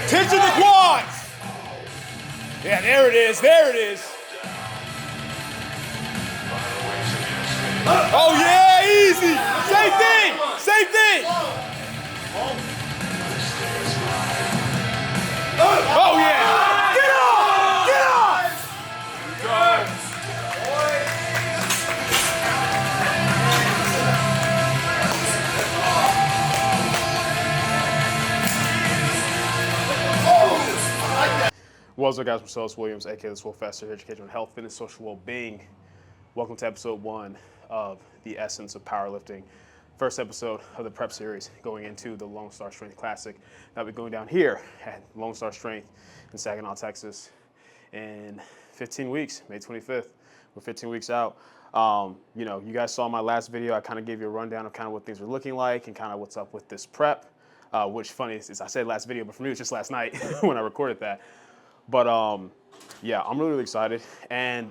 Tension the quads. Yeah, there it is. There it is. Oh, yeah, easy. Same thing. Same thing. Oh, yeah. Get off. Get off. Good. What's up, guys? I'm Williams, aka TheSwolefessor, education on health, fitness, social well-being. Welcome to episode 1 of The Essence of Powerlifting. First episode of the prep series going into the Lone Star Strength Classic. That'll be going down here at Lone Star Strength in Saginaw, Texas in 15 weeks, May 25th. We're 15 weeks out. You guys saw my last video. I kind of gave you a rundown of kind of what things are looking like and kind of what's up with this prep. Which funny is I said last video, but for me it was just last night when I recorded that. But yeah, I'm really excited. And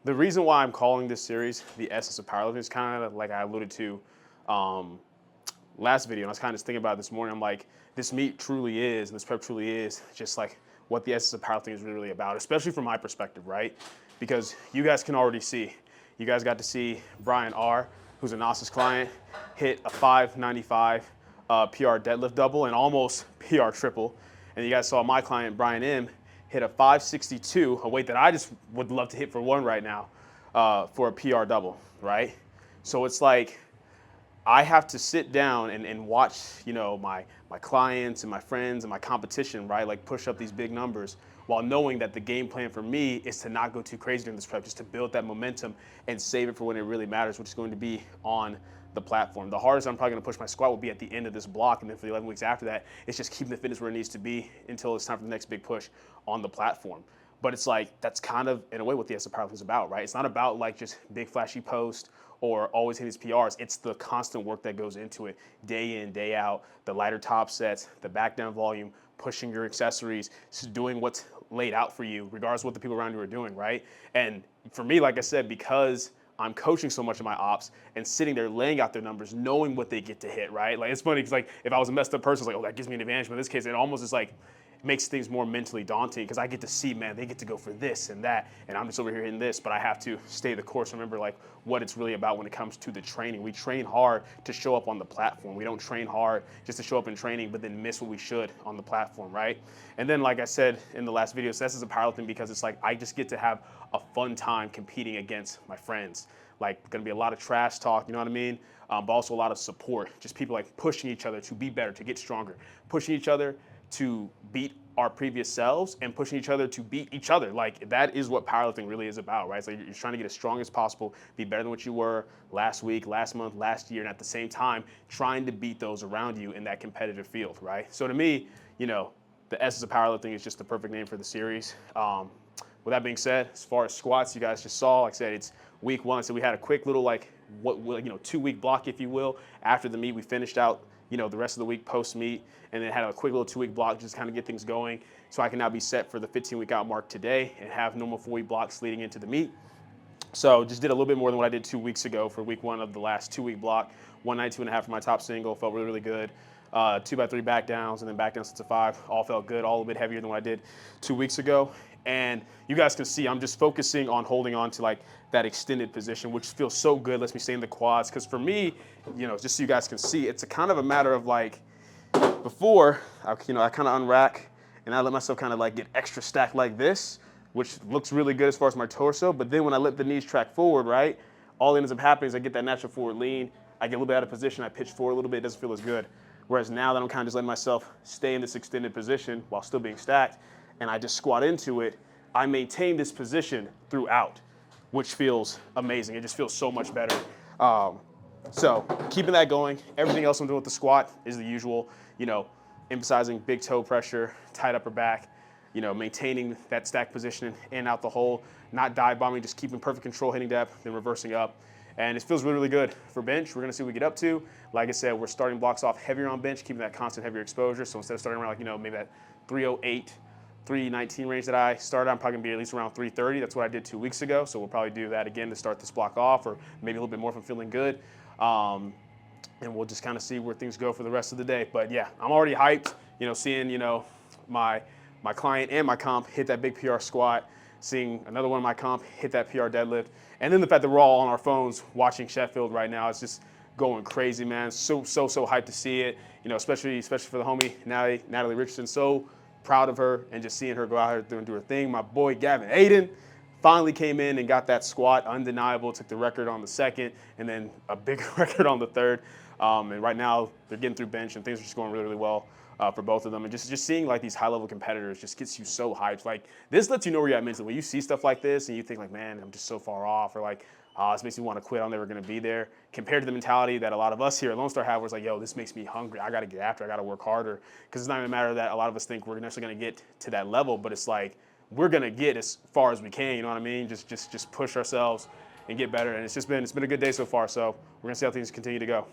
the reason why I'm calling this series The Essence of Powerlifting is kind of like I alluded to last video. And I was kind of just thinking about it this morning. I'm like, this meet truly is, and this prep truly is just like what the essence of powerlifting is really about, especially from my perspective, right? Because you guys can already see. You guys got to see Brian R., who's a Gnosis client, hit a 595 PR deadlift double and almost PR triple. And you guys saw my client, Brian M., hit a 562, a weight that I just would love to hit for one right now, for a PR double, right? So it's like, I have to sit down and watch, my clients and my friends and my competition, right? Like push up these big numbers while knowing that the game plan for me is to not go too crazy during this prep, just to build that momentum and save it for when it really matters, which is going to be on the platform. The hardest I'm probably going to push my squat will be at the end of this block, and then for the 11 weeks after that, it's just keeping the fitness where it needs to be until it's time for the next big push on the platform. But it's like, that's kind of, in a way, what the Essence of Powerlifting is about, right? It's not about like just big flashy posts or always hitting these PRs. It's the constant work that goes into it, day in, day out, the lighter top sets, the back down volume, pushing your accessories, doing what's laid out for you, regardless of what the people around you are doing, right? And for me, like I said, because I'm coaching so much of my ops and sitting there laying out their numbers, knowing what they get to hit, right? Like, it's funny because like if I was a messed up person, it's like, oh, that gives me an advantage. But in this case, it almost is like, makes things more mentally daunting because I get to see, man, they get to go for this and that, and I'm just over here hitting this, but I have to stay the course. Remember, like, what it's really about when it comes to the training. We train hard to show up on the platform. We don't train hard just to show up in training, but then miss what we should on the platform, right? And then, like I said in the last video, so this is a powerlifting because it's like I just get to have a fun time competing against my friends. Like, gonna be a lot of trash talk, you know what I mean? But also a lot of support. Just people like pushing each other to be better, to get stronger, pushing each other to beat our previous selves and pushing each other to beat each other. Like, that is what powerlifting really is about, right? So you're trying to get as strong as possible, be better than what you were last week, last month, last year, and at the same time, trying to beat those around you in that competitive field, right? So to me, the essence of powerlifting is just the perfect name for the series. With that being said, as far as squats, you guys just saw, like I said, it's week one. So we had a quick little 2-week block, if you will. After the meet, we finished out the rest of the week post-meet, and then had a quick little 2-week block just to kind of get things going. So I can now be set for the 15-week out mark today and have normal 4-week blocks leading into the meet. So just did a little bit more than what I did 2 weeks ago for week one of the last 2-week block. 192.5 for my top single, felt really, really good. 2x3 back downs, and then back down sets of 5, all felt good, all a bit heavier than what I did 2 weeks ago. And you guys can see I'm just focusing on holding on to like that extended position, which feels so good, lets me stay in the quads. Because for me, just so you guys can see, it's a kind of a matter of like, before, I kind of unrack and I let myself kind of like get extra stacked like this, which looks really good as far as my torso. But then when I let the knees track forward, right, all that ends up happening is I get that natural forward lean. I get a little bit out of position. I pitch forward a little bit. It doesn't feel as good. Whereas now that I'm kind of just letting myself stay in this extended position while still being stacked, and I just squat into it, I maintain this position throughout, which feels amazing. It just feels so much better. So keeping that going. Everything else I'm doing with the squat is the usual, emphasizing big toe pressure, tight upper back, maintaining that stack position in and out the hole, not dive bombing, just keeping perfect control, hitting depth, then reversing up. And it feels really, really good. For bench, we're gonna see what we get up to. Like I said, we're starting blocks off heavier on bench, keeping that constant heavier exposure. So instead of starting around maybe that 308, 319 range that I started, I'm probably gonna be at least around 330. That's what I did 2 weeks ago. So we'll probably do that again to start this block off, or maybe a little bit more if I'm feeling good. And we'll just kind of see where things go for the rest of the day. But yeah, I'm already hyped, seeing, my client and my comp hit that big PR squat, seeing another one of my comp hit that PR deadlift. And then the fact that we're all on our phones watching Sheffield right now, it's just going crazy, man. So hyped to see it, especially for the homie, Natalie Richardson. So proud of her, and just seeing her go out here and do her thing. My boy, Gavin Aiden, finally came in and got that squat, undeniable, took the record on the second, and then a big record on the third. And right now, they're getting through bench, and things are just going really, really well for both of them. And just seeing like these high-level competitors just gets you so hyped. Like, this lets you know where you're at mentally. When you see stuff like this and you think like, man, I'm just so far off, or like, this makes me want to quit, I'm never going to be there, compared to the mentality that a lot of us here at Lone Star have, where it's like, yo, this makes me hungry, I got to get after, I got to work harder. Because it's not even a matter that a lot of us think we're necessarily going to get to that level, but it's like, we're gonna get as far as we can, you know what I mean? Just push ourselves and get better. And it's been a good day so far, so we're gonna see how things continue to go.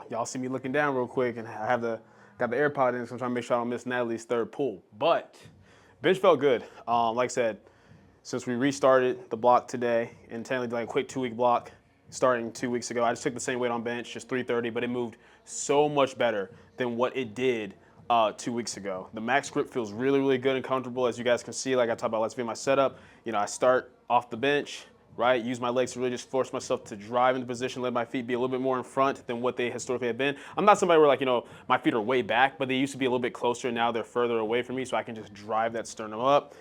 Y'all see me looking down real quick, and I have got the AirPod in, so I'm trying to make sure I don't miss Natalie's third pull. But bench felt good. Like I said, since we restarted the block today, and technically like a quick 2-week block starting 2 weeks ago, I just took the same weight on bench, just 330, but it moved so much better than what it did 2 weeks ago. The max grip feels really, really good and comfortable. As you guys can see, like I talked about, let's be my setup. You know, I start off the bench, right? Use my legs to really just force myself to drive into position, let my feet be a little bit more in front than what they historically have been. I'm not somebody where like, you know, my feet are way back, but they used to be a little bit closer, and now they're further away from me, so I can just drive that sternum up,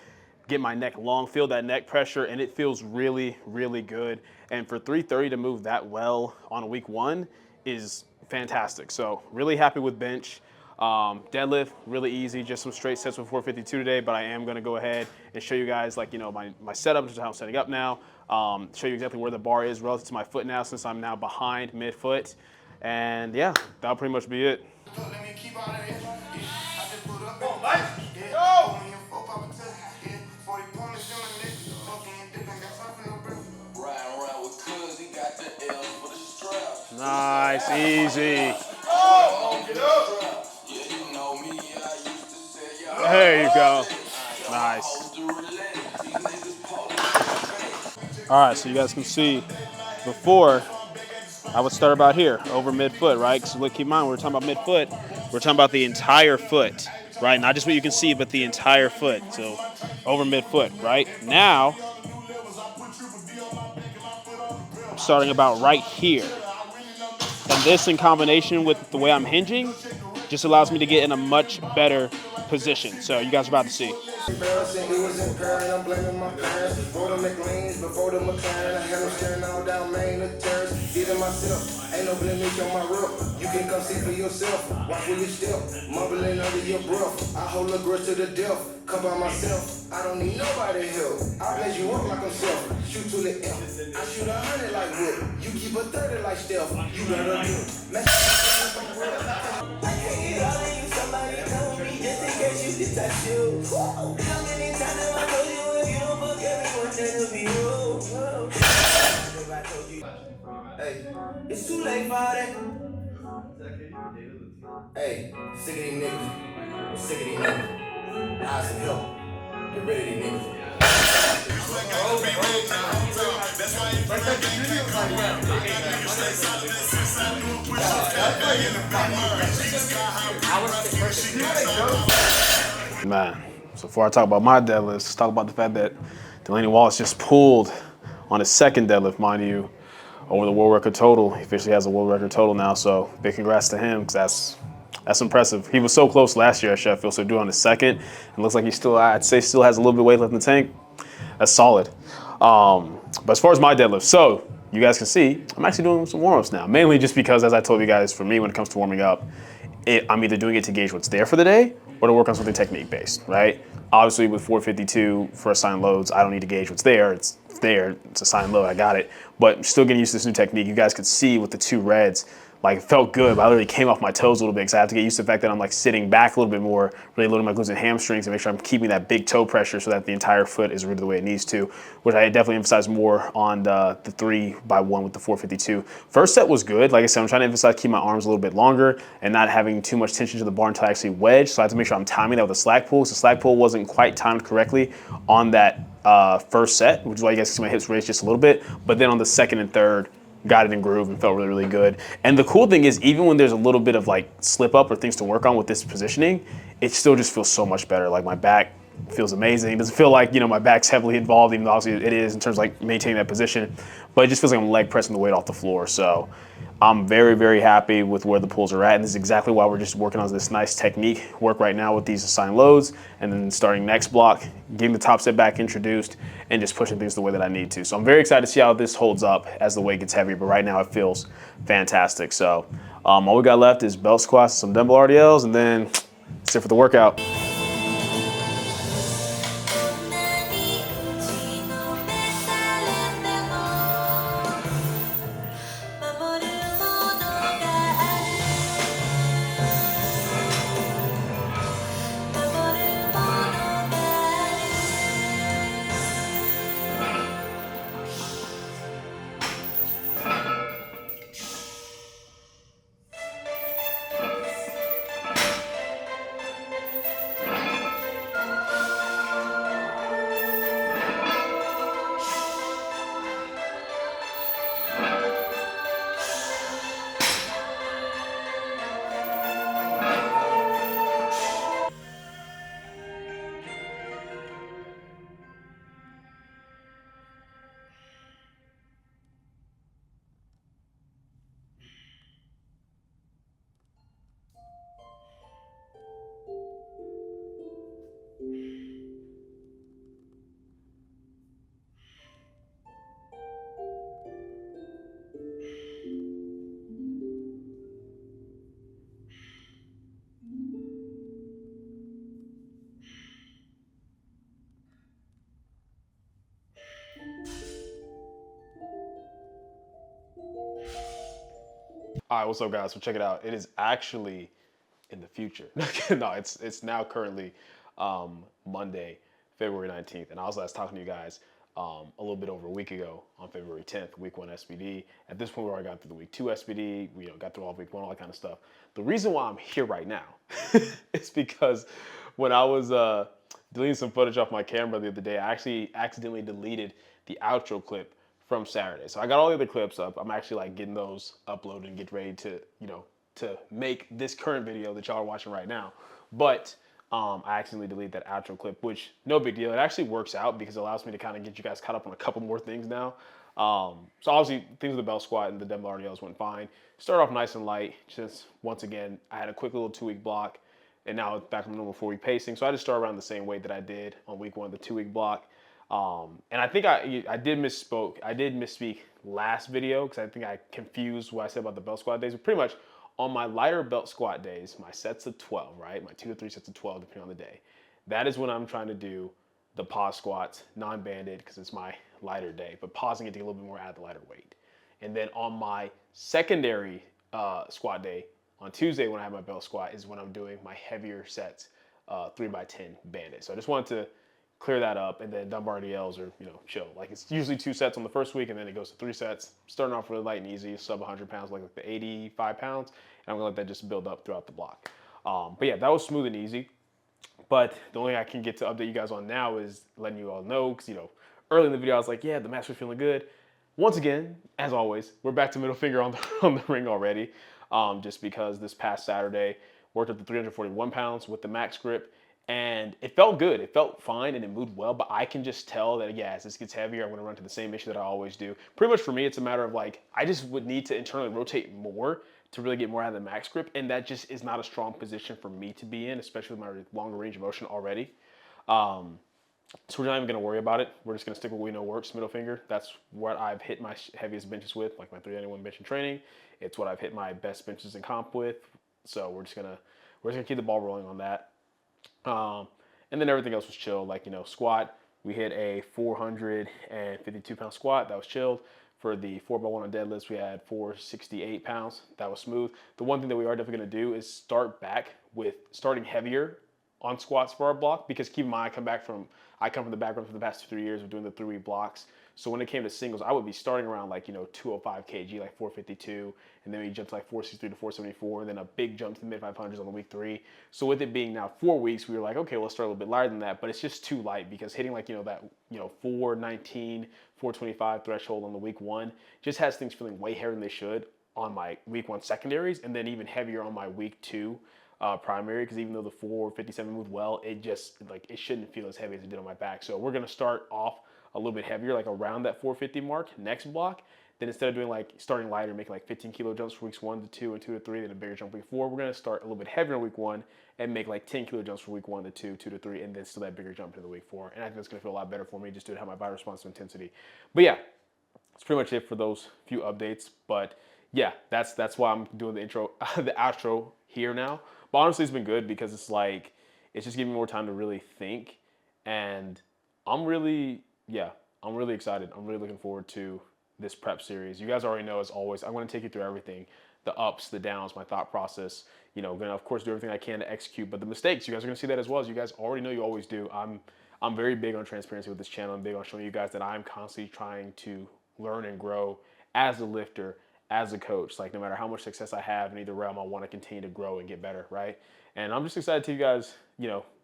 get my neck long, feel that neck pressure, and it feels really, really good. And for 330 to move that well on a week 1 is fantastic. So really happy with bench. Deadlift, really easy, just some straight sets with 452 today, but I am gonna go ahead and show you guys like, you know, my setup, just how I'm setting up now, show you exactly where the bar is relative to my foot now, since I'm now behind mid-foot. And yeah, that'll pretty much be it. Nice, easy. There you go. Nice. All right, so you guys can see before I would start about here, over mid-foot, right? Because keep in mind, when we're talking about mid-foot, we're talking about the entire foot, right? Not just what you can see, but the entire foot. So over mid-foot, right? Now, I'm starting about right here. And this, in combination with the way I'm hinging, just allows me to get in a much better position. So you guys are about to see. It was impaired, I'm blaming my parents. For the McLeans, before the McLaren, I had them staring all down Main the terrace. Did it myself, ain't no blemish on my roof. You can come see for yourself, watch where you step, mumbling under your breath. I hold a grudge to the death, come by myself. I don't need nobody help. I blaze you up like I'm self, shoot to the F. I shoot 100 like Wood, you keep a 30 like Steph. You better do. Hey, it's too late for that. Hey, sick of these niggas. Sick of these niggas. Hire some help. Get rid of these niggas. Man, so before I talk about my deadlifts, let's talk about the fact that Delaney Wallace just pulled on his second deadlift, mind you, over the world record total. He officially has a world record total now, so big congrats to him, because that's impressive. He was so close last year at Sheffield, so doing the second, and looks like he still, I'd say, still has a little bit of weight left in the tank. That's solid. But as far as my deadlift, so you guys can see, I'm actually doing some warm-ups now, mainly just because, as I told you guys, for me, when it comes to warming up, I'm either doing it to gauge what's there for the day or to work on something technique-based, right? Obviously, with 452 for assigned loads, I don't need to gauge what's there. It's there, it's assigned load, I got it. But I'm still getting used to this new technique. You guys could see with the two reds, like it felt good, but I literally came off my toes a little bit because I have to get used to the fact that I'm like sitting back a little bit more, really loading my glutes and hamstrings to make sure I'm keeping that big toe pressure so that the entire foot is rooted the way it needs to, which I definitely emphasize more on the 3x1 with the 452. First set was good. Like I said, I'm trying to emphasize keep my arms a little bit longer and not having too much tension to the bar until I actually wedge. So I have to make sure I'm timing that with a slack pull. So the slack pull wasn't quite timed correctly on that first set, which is why you guys see my hips raised just a little bit. But then on the second and third, got it in groove and felt really, really good. And the cool thing is, even when there's a little bit of like slip up or things to work on with this positioning, it still just feels so much better. Like my back feels amazing. It doesn't feel like, you know, my back's heavily involved, even though obviously it is in terms of like maintaining that position, but it just feels like I'm leg pressing the weight off the floor. So I'm very, very happy with where the pulls are at. And this is exactly why we're just working on this nice technique work right now with these assigned loads, and then starting next block, getting the top set back introduced, and just pushing things the way that I need to. So I'm very excited to see how this holds up as the weight gets heavier, but right now it feels fantastic. So all we got left is belt squats, some dumbbell RDLs, and then that's it for the workout. All right, what's up, guys? So check it out. It is actually in the future. No, it's now currently Monday, February 19th, and I was last talking to you guys a little bit over a week ago on February 10th, week 1 SBD. At this point, we already got through the week 2 SBD. We got through all of week 1, all that kind of stuff. The reason why I'm here right now is because when I was deleting some footage off my camera the other day, I actually accidentally deleted the outro clip from Saturday. So I got all the other clips up. I'm actually like getting those uploaded and get ready to, to make this current video that y'all are watching right now. But I accidentally deleted that outro clip, which no big deal. It actually works out because it allows me to kind of get you guys caught up on a couple more things now. So obviously things with the bell squat and the dumbbell RDLs went fine. Start off nice and light. Just once again, I had a quick little 2-week block, and now it's back on the normal 4-week pacing. So I just start around the same weight that I did on week 1, the 2-week block. And I think I did misspoke. I did misspeak last video because I think I confused what I said about the belt squat days. But pretty much on my lighter belt squat days, my sets of 12, right? My 2 to 3 sets of 12, depending on the day. That is when I'm trying to do the pause squats, non-banded, because it's my lighter day, but pausing it to get a little bit more out of the lighter weight. And then on my secondary squat day, on Tuesday when I have my belt squat, is when I'm doing my heavier sets, 3x10 banded. So I just wanted to clear that up, and then dumbbell RDLs are, chill. Like it's usually 2 sets on the first week, and then it goes to 3 sets, starting off really light and easy, sub 100 pounds, like the 85 pounds, and I'm gonna let that just build up throughout the block. But yeah, that was smooth and easy. But the only thing I can get to update you guys on now is letting you all know, because early in the video I was like, yeah, the max was feeling good. Once again, as always, we're back to middle finger on the ring already, just because this past Saturday worked up to 341 pounds with the max grip. And it felt good. It felt fine and it moved well, but I can just tell that, yeah, as this gets heavier, I'm going to run to the same issue that I always do. Pretty much for me, it's a matter of like, I just would need to internally rotate more to really get more out of the max grip. And that just is not a strong position for me to be in, especially with my longer range of motion already. So we're not even going to worry about it. We're just going to stick with what we know works, middle finger. That's what I've hit my heaviest benches with, like my 391 bench in training. It's what I've hit my best benches in comp with. So we're just gonna keep the ball rolling on that. And then everything else was chill. Like, squat, we hit a 452 pound squat. That was chilled. For the 4x1 on deadlifts, we had 468 pounds. That was smooth. The one thing that we are definitely going to do is start back with starting heavier on squats for our block, because keep in mind, I come from the background for the past 2-3 years of doing the 3-week blocks. So when it came to singles, I would be starting around like, 205 kg, like 452, and then we jumped to like 463 to 474, and then a big jump to the mid 500s on the week 3. So with it being now 4 weeks, we were like, okay, well, let's start a little bit lighter than that, but it's just too light, because hitting like, that, 419, 425 threshold on the week 1 just has things feeling way heavier than they should on my week 1 secondaries, and then even heavier on my week 2 primary, because even though the 457 moved well, it just it shouldn't feel as heavy as it did on my back. So we're gonna start off a little bit heavier, like around that 450 mark next block. Then instead of doing like starting lighter, making like 15 kilo jumps for weeks 1 to 2 and 2 to 3, then a bigger jump week 4, we're gonna start a little bit heavier in week 1 and make like 10 kilo jumps for week 1 to 2, 2 to 3, and then still that bigger jump into the week 4. And I think that's gonna feel a lot better for me, just to have my body response to intensity. But yeah, that's pretty much it for those few updates. But yeah, that's why I'm doing the intro, the outro here now. But honestly, it's been good because it's just giving me more time to really think, and I'm really excited. I'm really looking forward to this prep series. You guys already know, as always, I'm going to take you through everything, the ups, the downs, my thought process. Going to, of course, do everything I can to execute, but the mistakes, you guys are going to see that as well, as you guys already know you always do. I'm very big on transparency with this channel. I'm big on showing you guys that I'm constantly trying to learn and grow as a lifter, as a coach. Like, no matter how much success I have in either realm, I want to continue to grow and get better, right? And I'm just excited to you guys,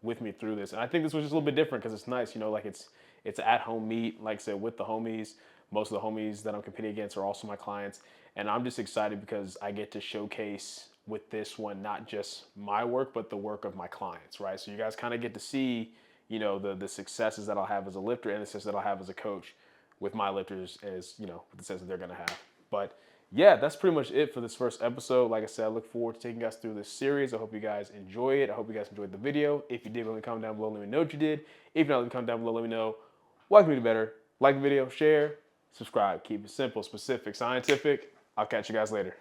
with me through this. And I think this was just a little bit different because it's nice, like it's an at-home meet, like I said, with the homies. Most of the homies that I'm competing against are also my clients. And I'm just excited because I get to showcase with this one, not just my work, but the work of my clients, right? So you guys kind of get to see, the successes that I'll have as a lifter and the success that I'll have as a coach with my lifters, as, with the success that they're going to have. But yeah, that's pretty much it for this first episode. Like I said, I look forward to taking you guys through this series. I hope you guys enjoy it. I hope you guys enjoyed the video. If you did, let me comment down below. Let me know what you did. If not, let me comment down below. Let me know what can be better. Like the video, share, subscribe. Keep it simple, specific, scientific. I'll catch you guys later.